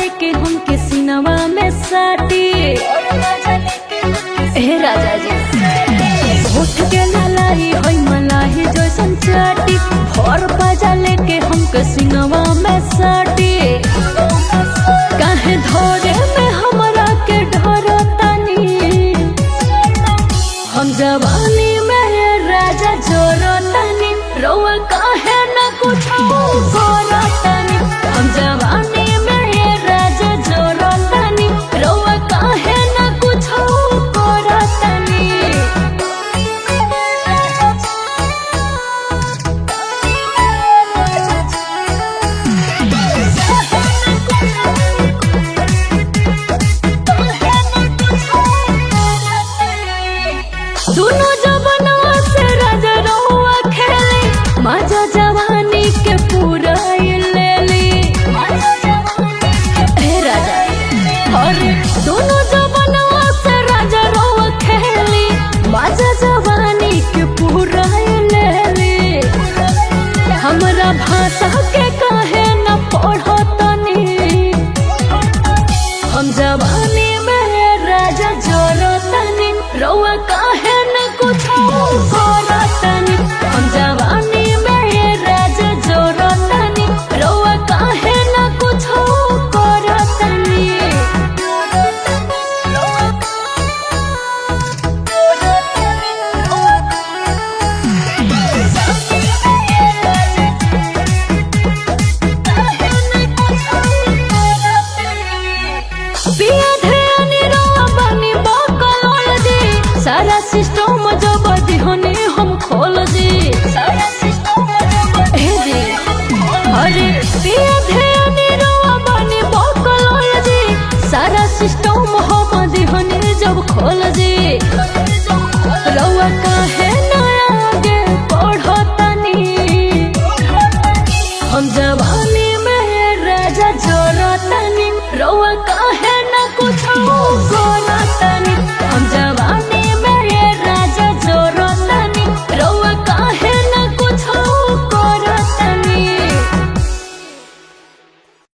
लेके हमके सिनवा में साटी। हे राजा जी उठ के लालाई होई मलाई जैसन चाटी। भोर बाजा लेके हमके सिनवा में साटी। काहे धोरे में हमरा के डरतानी। हम जवानी में राजा जोरतानी। रउआ काहे न कुछ करतानी। हम जवानी में राजा जोरतानी। रउआ काहे न कुछ करतानी। दोनों जवानवा से राजा रहुआ खेली। मजा जवानी के पूरा ले ली। हे राजा अरे दोनों जवानवा से राजा रहुआ खेली। मजा जवानी के पूरा ले ली। हमरा भाषा के काहे न पढ़तनी। हम जवानी में राजा जोरतनी। रउआ काहे न कुछ करतनी। हम जवानी में राजा जोरतनी। रउआ काहे न कुछ करतनी। पिया ध्यान रउआ बनी बकलोल दी। सारा सिस्टम जब दिहने हम खोल दी।